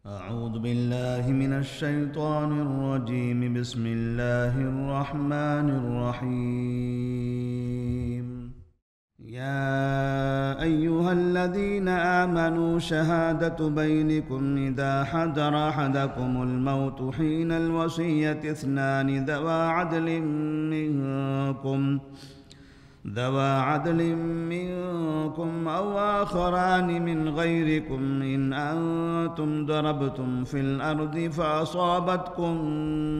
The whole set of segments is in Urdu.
أعوذ بالله من الشيطان الرجيم. بسم الله الرحمن الرحيم. يا أيها الذين آمنوا شهادة بينكم إذا حضر أحدكم الموت حين الوصية اثنان ذوى عدل منكم أو آخران من غيركم إن أنتم ضربتم في الأرض فأصابتكم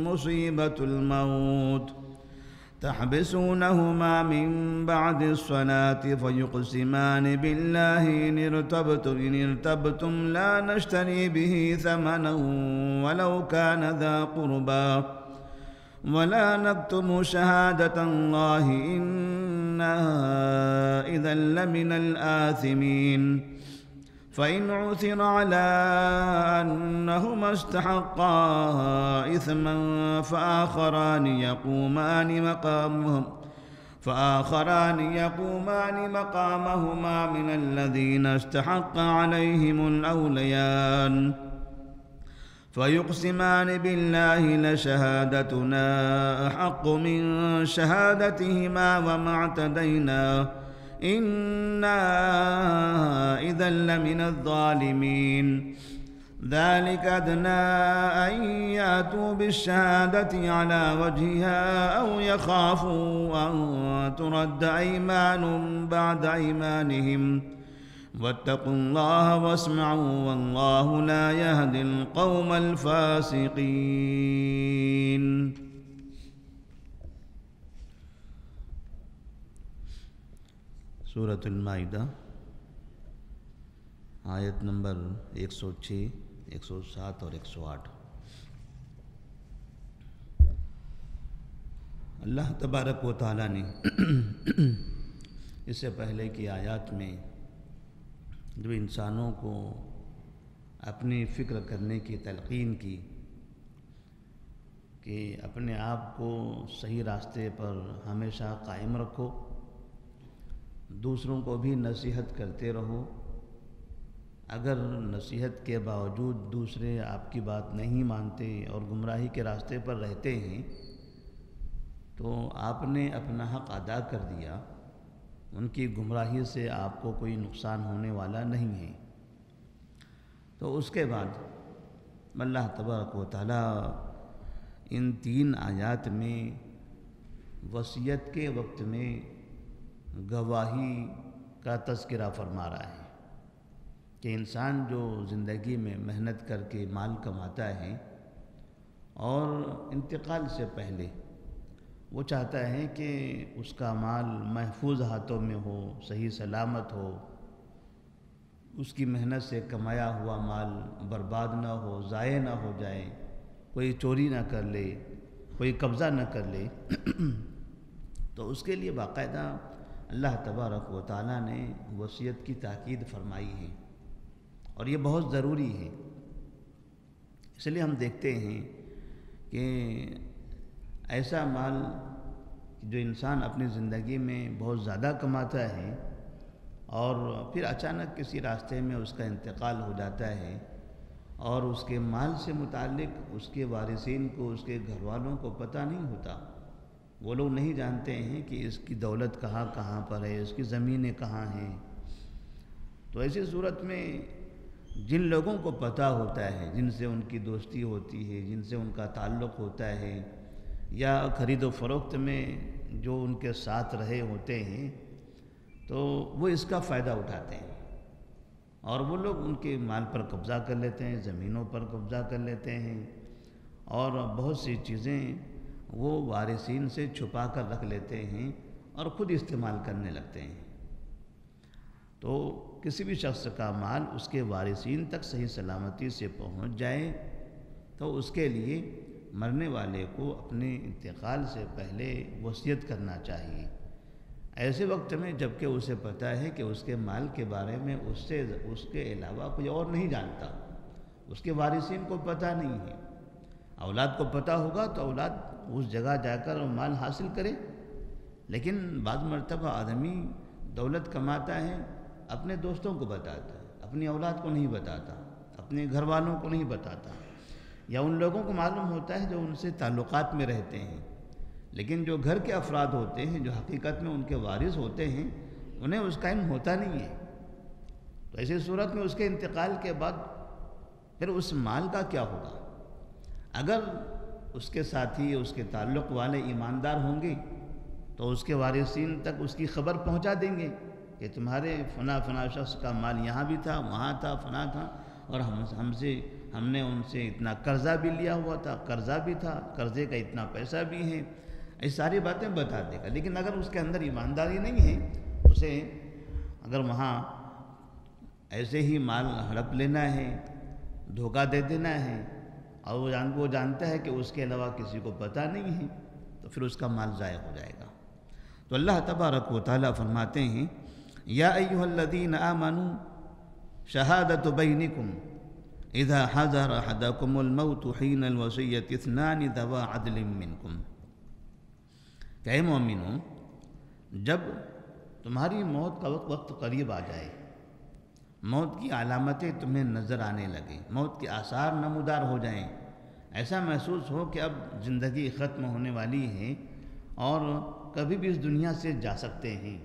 مصيبة الموت تحبسونهما من بعد الصلاة فيقسمان بالله إن ارتبتم لا نشتري به ثمنا ولو كان ذا قربى ولا نكتم شهادة الله إنا إذا لمن الآثمين. فإن عثر على أنهما استحقا إثما فآخران يقومان مقامهما من الذين استحق عليهم الأوليان فيقسمان بالله لشهادتنا أحق من شهادتهما وما اعتدينا إنا إذا لمن الظالمين. ذلك أدنى أن يأتوا بالشهادة على وجهها أو يخافوا أن ترد أيمان بعد أيمانهم واتقوا الله واسمعوا والله لا يهدي القوم الفاسقين. سورۃ المائدہ آیت نمبر 106، 107 اور 108۔ اللہ تبارک و تعالیٰ نے اس سے پہلے کی آیات میں جو انسانوں کو اپنی فکر کرنے کی تلقین کی کہ اپنے آپ کو صحیح راستے پر ہمیشہ قائم رکھو، دوسروں کو بھی نصیحت کرتے رہو، اگر نصیحت کے باوجود دوسرے آپ کی بات نہیں مانتے اور گمراہی کے راستے پر رہتے ہیں تو آپ نے اپنا حق ادا کر دیا، ان کی گمراہی سے آپ کو کوئی نقصان ہونے والا نہیں ہے۔ تو اس کے بعد اللہ تبارک و تعالیٰ ان 3 آیات میں وصیت کے وقت میں گواہی کا تذکرہ فرما رہا ہے کہ انسان جو زندگی میں محنت کر کے مال کماتا ہے اور انتقال سے پہلے وہ چاہتا ہے کہ اس کا مال محفوظ ہاتھوں میں ہو، صحیح سلامت ہو، اس کی محنت سے کمایا ہوا مال برباد نہ ہو، ضائع نہ ہو جائے، کوئی چوری نہ کر لے، کوئی قبضہ نہ کر لے۔ تو اس کے لیے باقاعدہ اللہ تبارک و تعالیٰ نے وصیت کی تاکید فرمائی ہے اور یہ بہت ضروری ہے۔ اس لیے ہم دیکھتے ہیں کہ ایسا مال جو انسان اپنی زندگی میں بہت زیادہ کماتا ہے اور پھر اچانک کسی راستے میں اس کا انتقال ہو جاتا ہے اور اس کے مال سے متعلق اس کے وارثین کو، اس کے گھر والوں کو پتہ نہیں ہوتا، وہ لوگ نہیں جانتے ہیں کہ اس کی دولت کہاں کہاں پر ہے، اس کی زمینیں کہاں ہیں۔ تو ایسی صورت میں جن لوگوں کو پتہ ہوتا ہے، جن سے ان کی دوستی ہوتی ہے، جن سے ان کا تعلق ہوتا ہے، یا خرید و فروخت میں جو ان کے ساتھ رہے ہوتے ہیں، تو وہ اس کا فائدہ اٹھاتے ہیں اور وہ لوگ ان کے مال پر قبضہ کر لیتے ہیں، زمینوں پر قبضہ کر لیتے ہیں اور بہت سی چیزیں وہ وارثین سے چھپا کر رکھ لیتے ہیں اور خود استعمال کرنے لگتے ہیں۔ تو کسی بھی شخص کا مال اس کے وارثین تک صحیح سلامتی سے پہنچ جائے تو اس کے لیے مرنے والے کو اپنے انتقال سے پہلے وصیت کرنا چاہیے، ایسے وقت میں جبکہ اسے پتہ ہے کہ اس کے مال کے بارے میں اس کے علاوہ کوئی اور نہیں جانتا، اس کے وارثین کو پتہ نہیں ہے۔ اولاد کو پتہ ہوگا تو اولاد اس جگہ جا کر مال حاصل کرے، لیکن بعض مرتبہ آدمی دولت کماتا ہے، اپنے دوستوں کو بتاتا ہے، اپنی اولاد کو نہیں بتاتا، اپنے گھر والوں کو نہیں بتاتا، یا ان لوگوں کو معلوم ہوتا ہے جو ان سے تعلقات میں رہتے ہیں، لیکن جو گھر کے افراد ہوتے ہیں، جو حقیقت میں ان کے وارث ہوتے ہیں، انہیں اس کا علم ہوتا نہیں ہے۔ تو ایسی صورت میں اس کے انتقال کے بعد پھر اس مال کا کیا ہوگا؟ اگر اس کے ساتھی، اس کے تعلق والے ایماندار ہوں گے تو اس کے وارثین تک اس کی خبر پہنچا دیں گے کہ تمہارے فلاں شخص کا مال یہاں بھی تھا، وہاں تھا، فلاں تھا، اور ہم نے ان سے اتنا قرضہ بھی لیا ہوا تھا، قرضہ بھی تھا، قرضے کا اتنا پیسہ بھی ہے، یہ ساری باتیں بتا دے گا۔ لیکن اگر اس کے اندر ایمانداری نہیں ہے، اسے اگر وہاں ایسے ہی مال ہڑپ لینا ہے، دھوکہ دے دینا ہے، اور وہ جانتا ہے کہ اس کے علاوہ کسی کو پتہ نہیں ہے، تو پھر اس کا مال ضائع ہو جائے گا۔ تو اللہ تبارک و تعالیٰ فرماتے ہیں یا ایھا الذین آمنوا شہادۃ بینکم اذا حضر احدکم الموت حین الوصیۃ اثنان ذوا عدل منکم، کہ اے مومنو، جب تمہاری موت کا وقت قریب آ جائے، موت کی علامتیں تمہیں نظر آنے لگیں، موت کے آثار نمودار ہو جائیں، ایسا محسوس ہو کہ اب زندگی ختم ہونے والی ہے اور کبھی بھی اس دنیا سے جا سکتے ہیں،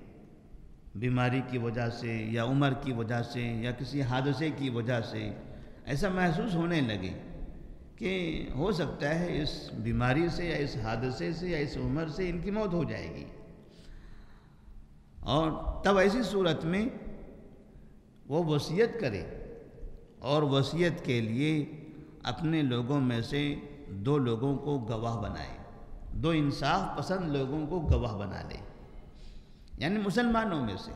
بیماری کی وجہ سے یا عمر کی وجہ سے یا کسی حادثے کی وجہ سے ایسا محسوس ہونے لگے کہ ہو سکتا ہے اس بیماری سے یا اس حادثے سے یا اس عمر سے ان کی موت ہو جائے گی، اور تب ایسی صورت میں وہ وصیت کرے، اور وصیت کے لیے اپنے لوگوں میں سے 2 لوگوں کو گواہ بنائے، 2 انصاف پسند لوگوں کو گواہ بنا لے، یعنی مسلمانوں میں سے،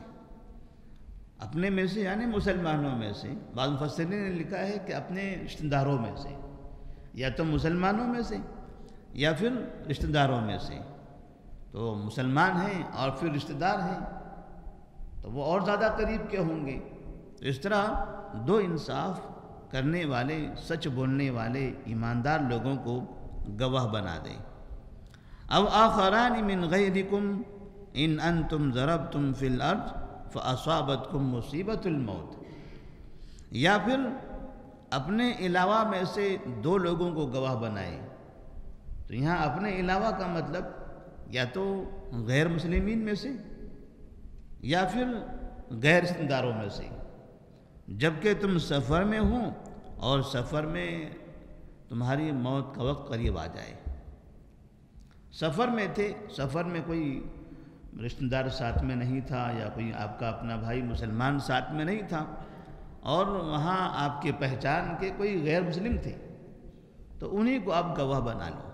اپنے میں سے یعنی مسلمانوں میں سے۔ بعض مفسرین نے لکھا ہے کہ اپنے رشتہ داروں میں سے، یا تو مسلمانوں میں سے یا پھر رشتہ داروں میں سے۔ تو مسلمان ہیں اور پھر رشتہ دار ہیں تو وہ اور زیادہ قریب کے ہوں گے، تو اس طرح 2 انصاف کرنے والے، سچ بولنے والے، ایماندار لوگوں کو گواہ بنا دیں۔ او آخران من غیرکم ان انتم ضربتم فی الارض فاصابتکم مصیبۃ الموت، یا پھر اپنے علاوہ میں سے 2 لوگوں کو گواہ بنائے۔ تو یہاں اپنے علاوہ کا مطلب یا تو غیر مسلمین میں سے یا پھر غیر رشتہ داروں میں سے، جبکہ تم سفر میں ہوں اور سفر میں تمہاری موت کا وقت قریب آ جائے۔ سفر میں تھے، سفر میں کوئی رشتہ دار ساتھ میں نہیں تھا، یا کوئی آپ کا اپنا بھائی مسلمان ساتھ میں نہیں تھا، اور وہاں آپ کے پہچان کے کوئی غیر مسلم تھے، تو انہی کو آپ گواہ بنا لو۔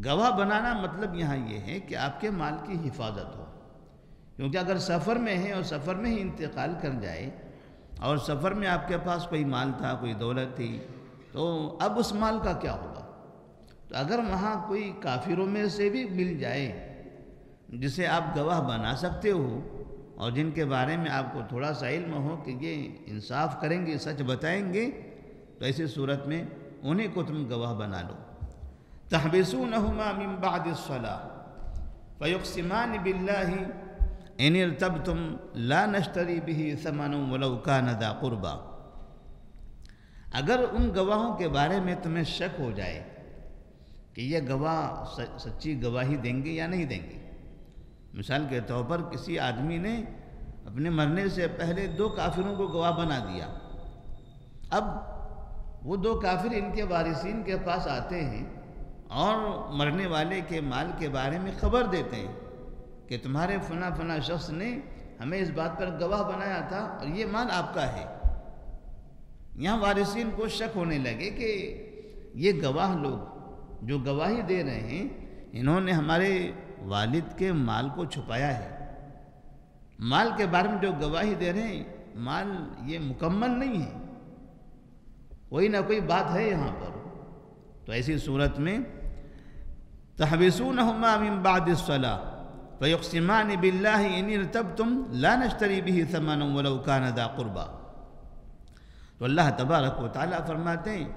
گواہ بنانا مطلب یہاں یہ ہے کہ آپ کے مال کی حفاظت ہو، کیونکہ اگر سفر میں ہے اور سفر میں ہی انتقال کر جائے، اور سفر میں آپ کے پاس کوئی مال تھا، کوئی دولت تھی، تو اب اس مال کا کیا ہوگا؟ تو اگر وہاں کوئی کافروں میں سے بھی مل جائے جسے آپ گواہ بنا سکتے ہو، اور جن کے بارے میں آپ کو تھوڑا سا علم ہو کہ یہ انصاف کریں گے، سچ بتائیں گے، تو ایسی صورت میں انہیں کو تم گواہ بنا لو۔ تحبسونہما من بعد الصلاة فیقسمان باللہ ان ارتبتم لا نشتری به ثمنا ولو کان ذا قربا، اگر ان گواہوں کے بارے میں تمہیں شک ہو جائے کہ یہ گواہ سچی گواہی دیں گے یا نہیں دیں گے، مثال کے طور پر کسی آدمی نے اپنے مرنے سے پہلے 2 کافروں کو گواہ بنا دیا، اب وہ 2 کافر ان کے وارثین کے پاس آتے ہیں اور مرنے والے کے مال کے بارے میں خبر دیتے ہیں کہ تمہارے فلاں شخص نے ہمیں اس بات پر گواہ بنایا تھا اور یہ مال آپ کا ہے۔ یہاں وارثین کو شک ہونے لگے کہ یہ گواہ لوگ جو گواہی دے رہے ہیں، انہوں نے ہمارے والد کے مال کو چھپایا ہے، مال کے بارے میں جو گواہی دے رہے ہیں، مال یہ مکمل نہیں ہے، کوئی نہ کوئی بات ہے یہاں پر۔ تو ایسی صورت میں تحبسونہما من بعد الصلاة فیقسمان باللہ ان ارتبتم لا نشتری به ثمنا ولو کان ذا قربا، تو اللہ تبارک و تعالیٰ فرماتے ہیں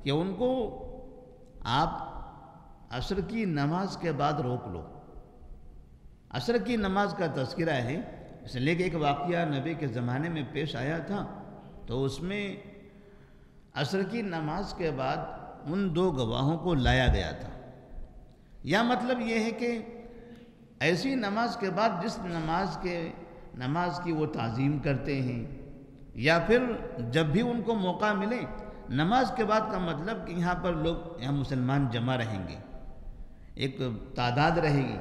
کہ ان کو آپ عصر کی نماز کے بعد روک لو۔ عصر کی نماز کا تذکرہ ہے، اس لیے کہ ایک واقعہ نبی کے زمانے میں پیش آیا تھا، تو اس میں عصر کی نماز کے بعد ان 2 گواہوں کو لایا گیا تھا۔ یا مطلب یہ ہے کہ ایسی نماز کے بعد جس نماز کی وہ تعظیم کرتے ہیں، یا پھر جب بھی ان کو موقع ملے، نماز کے بعد کا مطلب کہ یہاں پر لوگ، یہاں مسلمان جمع رہیں گے، ایک تعداد رہے گی،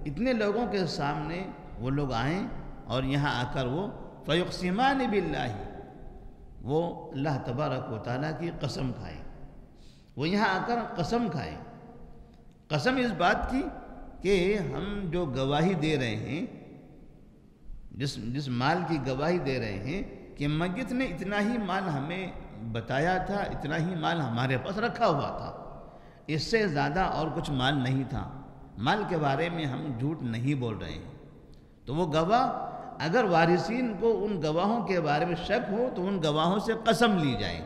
اتنے لوگوں کے سامنے وہ لوگ آئیں اور یہاں آ کر وہ فیقسمان باللہ، وہ اللہ تبارک و تعالیٰ کی قسم کھائیں، وہ یہاں آ کر قسم کھائیں، قسم اس بات کی کہ ہم جو گواہی دے رہے ہیں، جس مال کی گواہی دے رہے ہیں کہ میت نے اتنا ہی مال ہمیں بتایا تھا، اتنا ہی مال ہمارے پاس رکھا ہوا تھا، اس سے زیادہ اور کچھ مال نہیں تھا، مال کے بارے میں ہم جھوٹ نہیں بول رہے ہیں۔ تو وہ گواہ، اگر وارثین کو ان گواہوں کے بارے میں شک ہو تو ان گواہوں سے قسم لی جائے،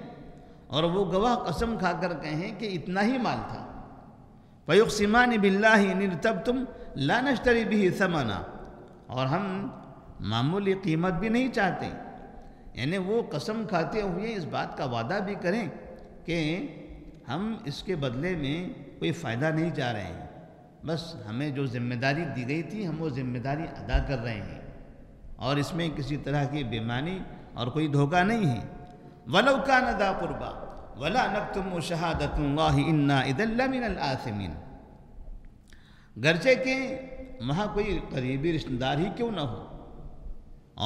اور وہ گواہ قسم کھا کر کہیں کہ اتنا ہی مال تھا۔ فَيُقْسِمَانِ بِاللَّهِ إِنِ ارْتَبْتُمْ لَا نَشْتَرِي بِهِ ثَمَنًا، اور ہم معمولی قیمت بھی نہیں چاہتے، یعنی وہ قسم کھاتے ہوئے اس بات کا وعدہ بھی کریں کہ ہم اس کے بدلے میں کوئی فائدہ نہیں چاہ رہے ہیں، بس ہمیں جو ذمہ داری دی گئی تھی ہم وہ ذمہ داری ادا کر رہے ہیں، اور اس میں کسی طرح کی بے ایمانی اور کوئی دھوکہ نہیں ہے۔ وَلَوْ كَانَ ذَا قُرْبَىٰ وَلَا نَكْتُمُ شَهَادَةَ اللَّهِ إِنَّا إِذًا لَّمِنَ الْآثِمِينَ، گرچہ کہ وہاں کوئی قریبی رشتہ دار ہی کیوں نہ ہو،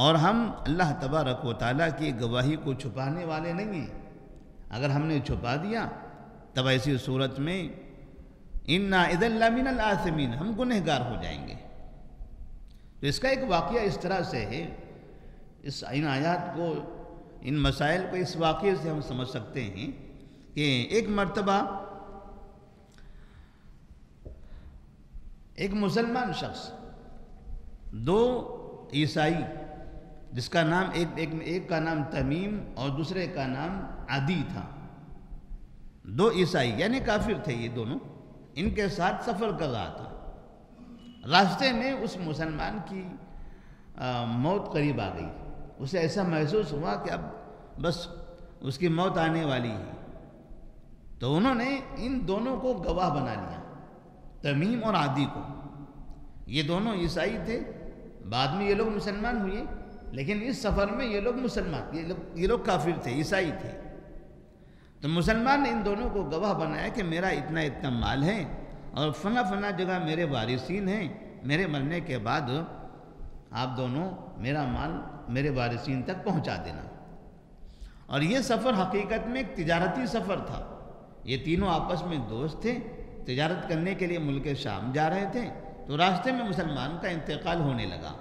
اور ہم اللہ تبارک و تعالیٰ کی گواہی کو چھپانے والے نہیں ہیں، اگر ہم نے چھپا دیا تب ایسی صورت میں اِنَّا إِذًا لَّمِنَ الْآثِمِينَ، ہم گنہگار ہو جائیں گے۔ تو اس کا ایک واقعہ اس طرح سے ہے، ان آیات کو، ان مسائل کو اس واقعے سے ہم سمجھ سکتے ہیں کہ ایک مرتبہ ایک مسلمان شخص 2 عیسائی، جس کا نام ایک کا نام تمیم اور دوسرے کا نام عدی تھا، 2 عیسائی یعنی کافر تھے یہ دونوں، ان کے ساتھ سفر کر رہا تھا۔ راستے میں اس مسلمان کی موت قریب آ گئی، اسے ایسا محسوس ہوا کہ اب بس اس کی موت آنے والی ہے، تو انہوں نے ان دونوں کو گواہ بنا لیا، تمیم اور عدی کو۔ یہ دونوں عیسائی تھے، بعد میں یہ لوگ مسلمان ہوئے، لیکن اس سفر میں یہ لوگ کافر تھے، عیسائی تھے۔ تو مسلمان نے ان دونوں کو گواہ بنایا کہ میرا اتنا مال ہے اور فلاں جگہ میرے وارثین ہیں، میرے مرنے کے بعد آپ دونوں میرا مال میرے وارثین تک پہنچا دینا۔ اور یہ سفر حقیقت میں ایک تجارتی سفر تھا، یہ تینوں آپس میں دوست تھے، تجارت کرنے کے لیے ملک شام جا رہے تھے، تو راستے میں مسلمان کا انتقال ہونے لگا،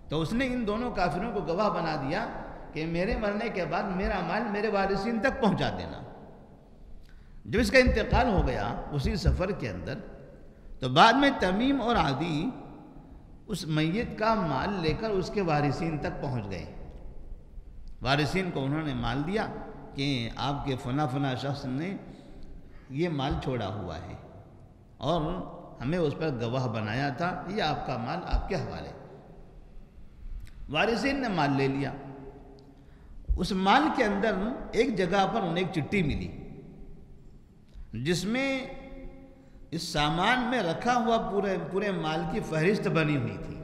تو اس نے ان دونوں کافروں کو گواہ بنا دیا کہ میرے مرنے کے بعد میرا مال میرے وارثین تک پہنچا دینا۔ جب اس کا انتقال ہو گیا اسی سفر کے اندر، تو بعد میں تمیم اور عدی اس میت کا مال لے کر اس کے وارثین تک پہنچ گئے۔ وارثین کو انہوں نے مال دیا کہ آپ کے فلاں شخص نے یہ مال چھوڑا ہوا ہے اور ہمیں اس پر گواہ بنایا تھا، یہ آپ کا مال آپ کے حوالے۔ وارثین نے مال لے لیا۔ اس مال کے اندر ایک جگہ پر انہیں ایک چٹھی ملی جس میں اس سامان میں رکھا ہوا پورے مال کی فہرست بنی ہوئی تھی،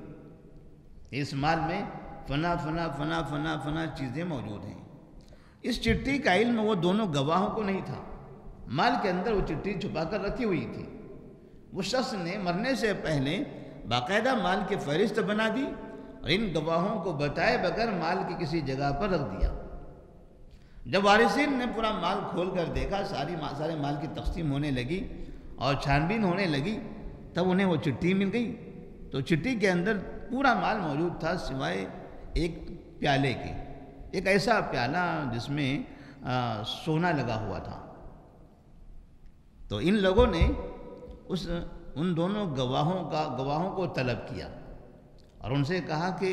اس مال میں فنا چیزیں موجود ہیں۔ اس چٹھی کا علم وہ دونوں گواہوں کو نہیں تھا، مال کے اندر وہ چٹھی چھپا کر رکھی ہوئی تھی۔ وہ شخص نے مرنے سے پہلے باقاعدہ مال کی فہرست بنا دی اور ان گواہوں کو بتائے بغیر مال کی کسی جگہ پر رکھ دیا۔ جب وارثین نے پورا مال کھول کر دیکھا، سارے مال کی تقسیم ہونے لگی اور چھان بین ہونے لگی، تب انہیں وہ چٹھی مل گئی۔ تو چٹھی کے اندر پورا مال موجود تھا سوائے ایک پیالے کے، ایک ایسا پیالہ جس میں سونا لگا ہوا تھا۔ تو ان لوگوں نے ان دونوں گواہوں کو طلب کیا اور ان سے کہا کہ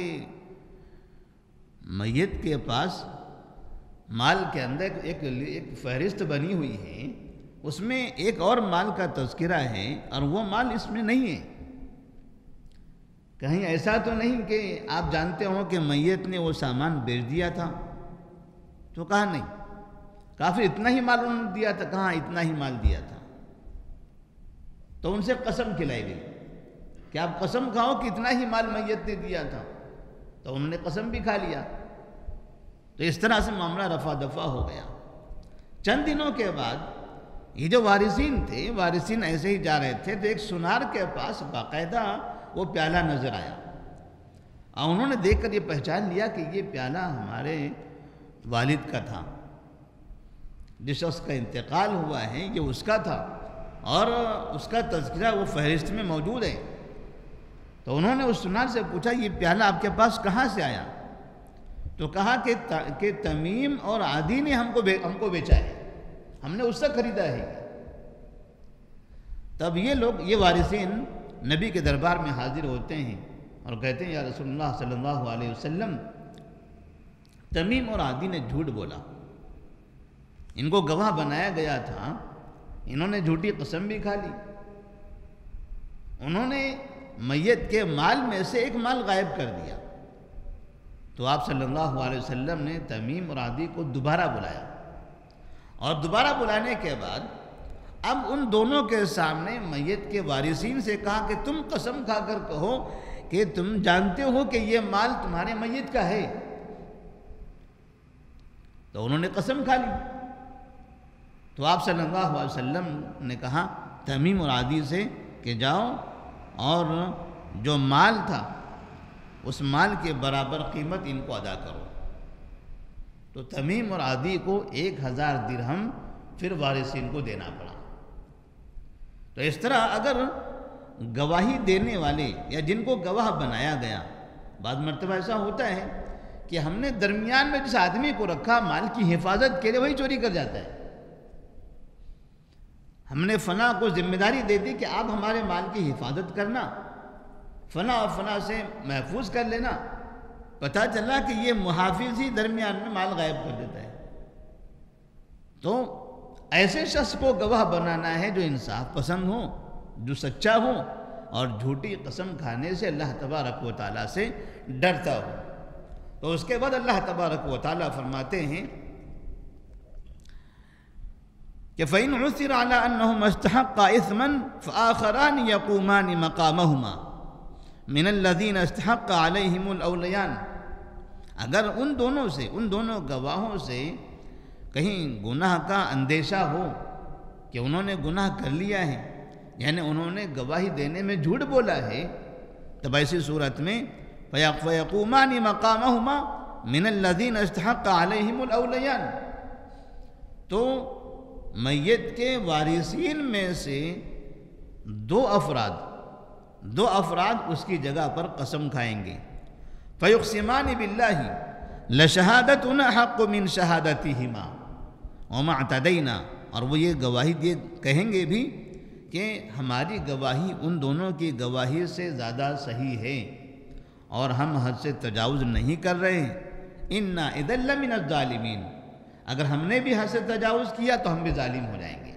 میت کے پاس مال کے اندر ایک فہرست بنی ہوئی ہے، اس میں ایک اور مال کا تذکرہ ہے اور وہ مال اس میں نہیں ہے، کہیں ایسا تو نہیں کہ آپ جانتے ہو کہ میت نے وہ سامان بیچ دیا تھا؟ تو کہا نہیں، کافر اتنا ہی مال انہوں نے دیا تھا؟ کہاں اتنا ہی مال دیا تھا. تو ان سے قسم کھلائی گئی کہ آپ قسم کھاؤ کہ اتنا ہی مال میت نے دیا تھا. تو انہوں نے قسم بھی کھا لیا. تو اس طرح سے معاملہ رفع دفع ہو گیا. چند دنوں کے بعد یہ جو وارثین تھے، وارثین ایسے ہی جا رہے تھے تو ایک سونار کے پاس باقاعدہ وہ پیالہ نظر آیا، اور انہوں نے دیکھ کر یہ پہچان لیا کہ یہ پیالہ ہمارے والد کا تھا، جس شخص کا انتقال ہوا ہے یہ اس کا تھا، اور اس کا تذکرہ وہ فہرست میں موجود ہے. تو انہوں نے اس سونار سے پوچھا یہ پیالہ آپ کے پاس کہاں سے آیا؟ تو کہا کہ تمیم اور عادی نے ہم کو بیچا ہے، ہم نے اس سے خریدا ہے. تب یہ وارثین نبی کے دربار میں حاضر ہوتے ہیں اور کہتے ہیں یا رسول اللہ صلی اللہ علیہ وسلم، تمیم اور عادی نے جھوٹ بولا، ان کو گواہ بنایا گیا تھا، انہوں نے جھوٹی قسم بھی کھا لی، انہوں نے میت کے مال میں سے ایک مال غائب کر دیا. تو آپ صلی اللہ علیہ وسلم نے تمیم اور عادی کو دوبارہ بلایا، اور دوبارہ بلانے کے بعد اب ان دونوں کے سامنے میت کے وارثین سے کہا کہ تم قسم کھا کر کہو کہ تم جانتے ہو کہ یہ مال تمہارے میت کا ہے. تو انہوں نے قسم کھا لی. تو آپ صلی اللہ علیہ وسلم نے کہا تمیم اور عادی سے کہ جاؤ اور جو مال تھا اس مال کے برابر قیمت ان کو ادا کرو. تو تمیم اور عادی کو 1000 درہم پھر وارثین کو دینا پڑا. تو اس طرح اگر گواہی دینے والے یا جن کو گواہ بنایا گیا، بعض مرتبہ ایسا ہوتا ہے کہ ہم نے درمیان میں جس آدمی کو رکھا مال کی حفاظت کے لیے، وہی چوری کر جاتا ہے. ہم نے فلاں کو ذمہ داری دے دی کہ آپ ہمارے مال کی حفاظت کرنا، فلاں اور فلاں سے محفوظ کر لینا، پتہ چلا کہ یہ محافظ ہی درمیان میں مال غائب کر دیتا ہے. تو ایسے شخص کو گواہ بنانا ہے جو انصاف پسند ہو، جو سچا ہو، اور جھوٹی قسم کھانے سے اللہ تبارک و تعالیٰ سے ڈرتا ہو. تو اس کے بعد اللہ تبارک و تعالیٰ فرماتے ہیں کہ فَإِنْ عُثِرَ عَلَىٰ أَنَّهُمَا اسْتَحَقَّا إِثْمًا فَآخَرَانِ يَقُومَانِ مَقَامَهُمَا مِنَ الَّذِينَ اسْتَحَقَّ عَلَيْهِمُ الْأَوْلَيَانِ، اگر ان دونوں گواہوں سے کہیں گناہ کا اندیشہ ہو کہ انہوں نے گناہ کر لیا ہے، یعنی انہوں نے گواہی دینے میں جھوٹ بولا ہے، تب ایسی صورت میں فَيَقُومَانِ مَقَامَهُمَا مِنَ الَّذِينَ اسْتَحَقَّ عَلَيْهِمُ الْأَوْلَيَانِ، تو میت کے وارثین میں سے دو افراد اس کی جگہ پر قسم کھائیں گے. فَيُقْسِمَانِ بِاللَّهِ لَشَهَادَتُنَا حَقُّ مِنْ شَهَادَتِهِمَا وَمَا اعْتَدَيْنَا، اور وہ یہ گواہی کہیں گے بھی کہ ہماری گواہی ان دونوں کی گواہی سے زیادہ صحیح ہے اور ہم حد سے تجاوز نہیں کر رہے ہیں. اِنَّا إِذًا لَمِنَ الظَّالِمِينَ، اگر ہم نے بھی حد سے تجاوز کیا تو ہم بھی ظالم ہو جائیں گے.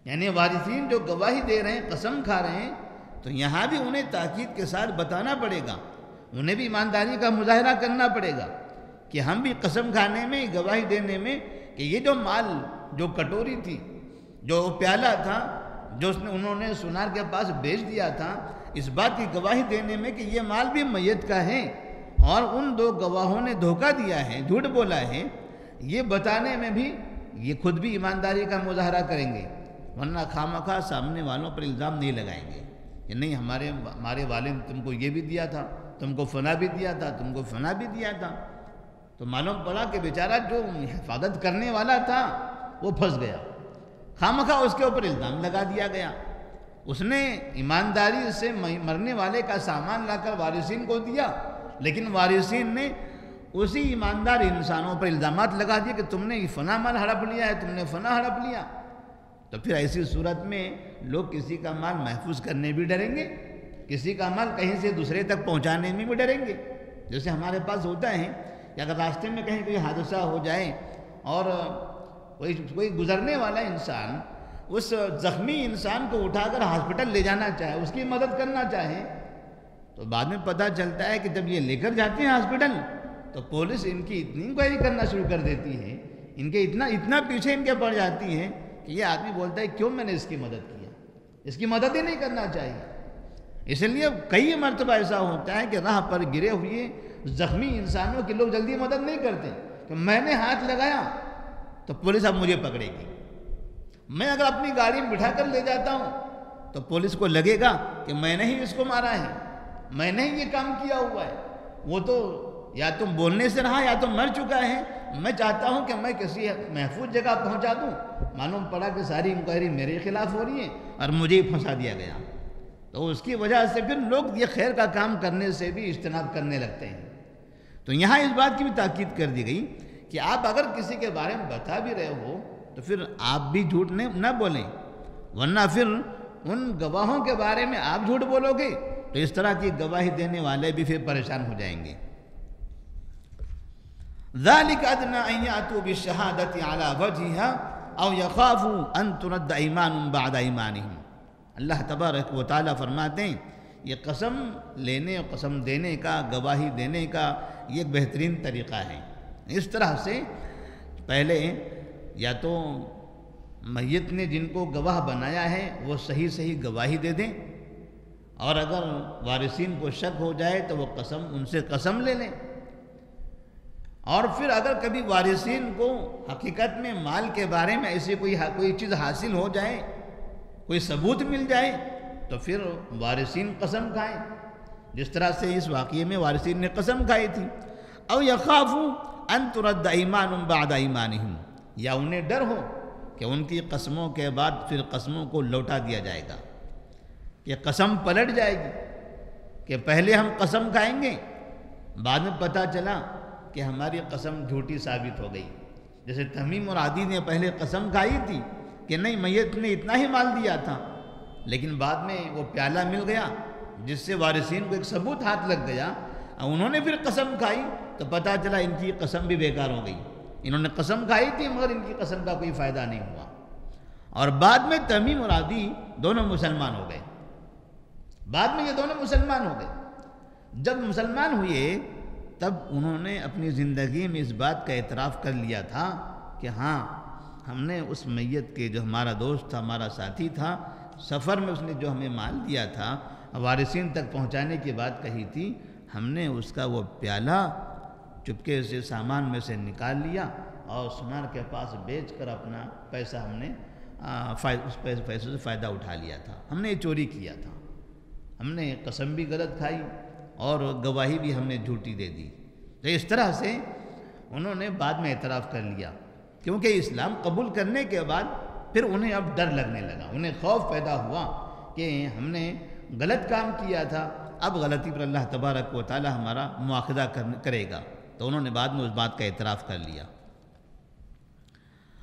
یعنی وارثین جو گواہی دے رہے ہیں، قسم کھا رہے ہیں، تو یہاں بھی انہیں تاکید کے ساتھ بتانا پڑے گا، انہیں بھی ایمانداری کا مظاہرہ کرنا پڑے گا کہ ہم بھی قسم کھانے میں، گواہی دینے میں کہ یہ جو مال، جو کٹوری تھی، جو پیالہ تھا، جو انہوں نے سونار کے پاس بیچ دیا تھا، اس بات کی گواہی دینے میں کہ یہ مال بھی میت کا ہے اور ان دو گواہوں نے دھوکہ دیا ہے، جھوٹ بولا ہے، یہ بتانے میں بھی یہ خود بھی ایمانداری کا مظاہرہ کریں گے، ورنہ خواہ سامنے والوں پر الزام نہیں لگائیں گے کہ نہیں ہمارے والد تم کو یہ بھی دیا تھا، تم کو فنا بھی دیا تھا، تم کو فنا بھی دیا تھا. تو معلوم پڑا کہ بیچارہ جو حفاظت کرنے والا تھا وہ پھنس گیا، خواہ اس کے اوپر الزام لگا دیا گیا. اس نے ایمانداری سے مرنے والے کا سامان لا کر وارثین کو دیا، لیکن وارثین نے اسی ایماندار انسانوں پر الزامات لگا دیے کہ تم نے یہ فنا مال ہڑپ لیا ہے، تم نے فنا ہڑپ لیا. تو پھر ایسی صورت میں لوگ کسی کا مال محفوظ کرنے بھی ڈریں گے، کسی کا مال کہیں سے دوسرے تک پہنچانے میں بھی ڈریں گے. جیسے ہمارے پاس ہوتا ہے کہ اگر راستے میں کہیں کوئی حادثہ ہو جائے اور کوئی گزرنے والا انسان اس زخمی انسان کو اٹھا کر ہاسپٹل لے جانا چاہے، اس کی مدد کرنا چاہے، تو بعد میں پتہ چلتا ہے کہ جب یہ لے کر جاتے ہیں ہاسپٹل تو پولیس ان کی اتنی انکوائری کرنا شروع کر دیتی ہے، ان کے اتنا پیچھے ان کے پڑ جاتی ہیں کہ یہ آدمی بولتا ہے کیوں میں نے اس کی مدد کیا، اس کی مدد ہی نہیں کرنا چاہیے۔ اس لیے کئی مرتبہ ایسا ہوتا ہے کہ راہ پر گرے ہوئے زخمی انسانوں کی لوگ جلدی مدد نہیں کرتے کہ میں نے ہاتھ لگایا تو پولیس اب مجھے پکڑے گی، میں اگر اپنی گاڑی میں بٹھا کر لے جاتا ہوں تو پولیس کو لگے گا کہ میں نے ہی اس کو مارا ہے، میں نے ہی یہ کام کیا ہوا ہے۔ وہ تو یا تو بولنے سے رہا یا تو مر چکا ہے، میں چاہتا ہوں کہ میں کسی محفوظ جگہ پہنچا دوں، معلوم پڑا کہ ساری انکوائری میرے خلاف ہو رہی ہے اور مجھے ہی پھنسا دیا گیا، تو اس کی وجہ سے پھر لوگ یہ خیر کا کام کرنے سے بھی اجتناب کرنے لگتے ہیں۔ تو یہاں اس بات کی بھی تاکید کر دی گئی کہ آپ اگر کسی کے بارے میں بتا بھی رہے ہو تو پھر آپ بھی جھوٹ نہ بولیں، ورنہ پھر ان گواہوں کے بارے میں آپ جھوٹ بولو گے تو اس طرح کی گواہی دینے والے بھی پھر پریشان ہو جائیں گے۔ ذَلِكَ أَدْنَىٰ أَن يَأْتُوا بِالشَّهَادَةِ عَلَىٰ وَجْهِهَا أَوْ يَخَافُوا أَن تُرَدَّ أَيْمَانٌ بَعْدَ أَيْمَانِهِمْ۔ اللہ تبارک و تعالیٰ فرماتے ہیں یہ قسم لینے اور قسم دینے کا، گواہی دینے کا یہ ایک بہترین طریقہ ہے۔ اس طرح سے پہلے یا تو میت نے جن کو گواہ بنایا ہے وہ صحیح گواہی دے دیں، اور اگر وارثین کو شک ہو جائے تو وہ ان سے قسم لے لیں، اور پھر اگر کبھی وارثین کو حقیقت میں مال کے بارے میں ایسی کوئی چیز حاصل ہو جائے، کوئی ثبوت مل جائے تو پھر وارثین قسم کھائیں، جس طرح سے اس واقعے میں وارثین نے قسم کھائی تھی۔ او یخافوا ان ترد ایمان بعد ایمانہم، یا انہیں ڈر ہو کہ ان کی قسموں کے بعد پھر قسموں کو لوٹا دیا جائے گا، کہ قسم پلٹ جائے گی، کہ پہلے ہم قسم کھائیں گے بعد میں پتہ چلا کہ ہماری قسم جھوٹی ثابت ہو گئی۔ جیسے تمیم اور عدی نے پہلے قسم کھائی تھی کہ نہیں میت نے اتنا ہی مال دیا تھا، لیکن بعد میں وہ پیالہ مل گیا جس سے وارثین کو ایک ثبوت ہاتھ لگ گیا، انہوں نے پھر قسم کھائی تو پتہ چلا ان کی قسم بھی بیکار ہو گئی، انہوں نے قسم کھائی تھی مگر ان کی قسم کا کوئی فائدہ نہیں ہوا، اور بعد میں تمیم اور عدی دونوں مسلمان ہو گئے۔ بعد میں یہ دونوں مسلمان ہو گئے۔ جب مسلمان ہوئے تب انہوں نے اپنی زندگی میں اس بات کا اعتراف کر لیا تھا کہ ہاں ہم نے اس میت کے جو ہمارا دوست تھا، ہمارا ساتھی تھا، سفر میں اس نے جو ہمیں مال دیا تھا، وارثین تک پہنچانے کی بات کہی تھی، ہم نے اس کا وہ پیالہ چپکے سے سامان میں سے نکال لیا اور سنار کے پاس بیچ کر اپنا پیسہ ہم نے اس پیسے سے فائدہ اٹھا لیا تھا، ہم نے چوری کیا تھا، ہم نے قسم بھی غلط کھائی اور گواہی بھی ہم نے جھوٹی دے دی۔ تو اس طرح سے انہوں نے بعد میں اعتراف کر لیا، کیونکہ اسلام قبول کرنے کے بعد پھر انہیں اب ڈر لگنے لگا، انہیں خوف پیدا ہوا کہ ہم نے غلط کام کیا تھا، اب غلطی پر اللہ تبارک و تعالی ہمارا مواخذہ کرے گا، تو انہوں نے بعد میں اس بات کا اعتراف کر لیا۔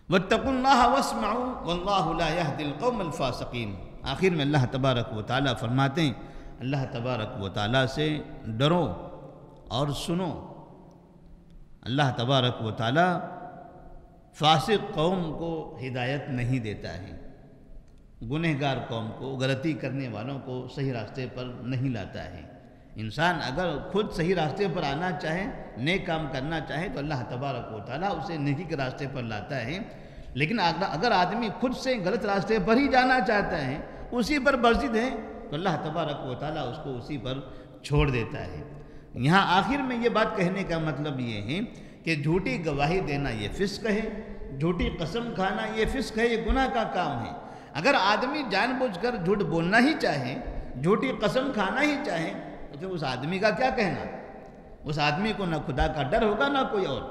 وَاتَّقُوا اللَّهَ وَاسْمَعُوا وَاللَّهُ لَا يَهْدِي الْقَوْمَ الْفَاسِقِينَ۔ آخر میں اللہ تبارک و تعالی فرماتے ہیں اللہ تبارک و تعالی سے ڈرو اور سنو۔ اللہ تبارک و تعالی فاسق قوم کو ہدایت نہیں دیتا ہے، گنہگار قوم کو، غلطی کرنے والوں کو صحیح راستے پر نہیں لاتا ہے۔ انسان اگر خود صحیح راستے پر آنا چاہے، نیک کام کرنا چاہے تو اللہ تبارک و تعالیٰ اسے نیکی کے راستے پر لاتا ہے، لیکن اگر آدمی خود سے غلط راستے پر ہی جانا چاہتا ہے، اسی پر برضد ہے، تو اللہ تبارک و تعالیٰ اس کو اسی پر چھوڑ دیتا ہے۔ یہاں آخر میں یہ بات کہنے کا مطلب یہ ہے کہ جھوٹی گواہی دینا یہ فسق ہے، جھوٹی قسم کھانا یہ فسق ہے، یہ گناہ کا کام ہے۔ اگر آدمی جان بوجھ کر جھوٹ بولنا ہی چاہے، جھوٹی قسم کھانا ہی چاہے، تو پھر اس آدمی کا کیا کہنا؟ اس آدمی کو نہ خدا کا ڈر ہوگا نہ کوئی اور۔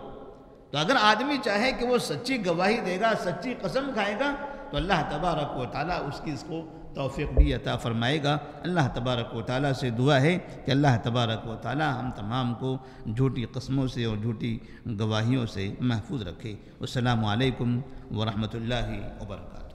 تو اگر آدمی چاہے کہ وہ سچی گواہی دے گا، سچی قسم کھائے گا، تو اللہ تبارک و تعالیٰ اس کو توفیق بھی عطا فرمائے گا۔ اللہ تبارک و تعالیٰ سے دعا ہے کہ اللہ تبارک و تعالیٰ ہم تمام کو جھوٹی قسموں سے اور جھوٹی گواہیوں سے محفوظ رکھے۔ السلام علیکم ورحمۃ اللہ وبرکاتہ۔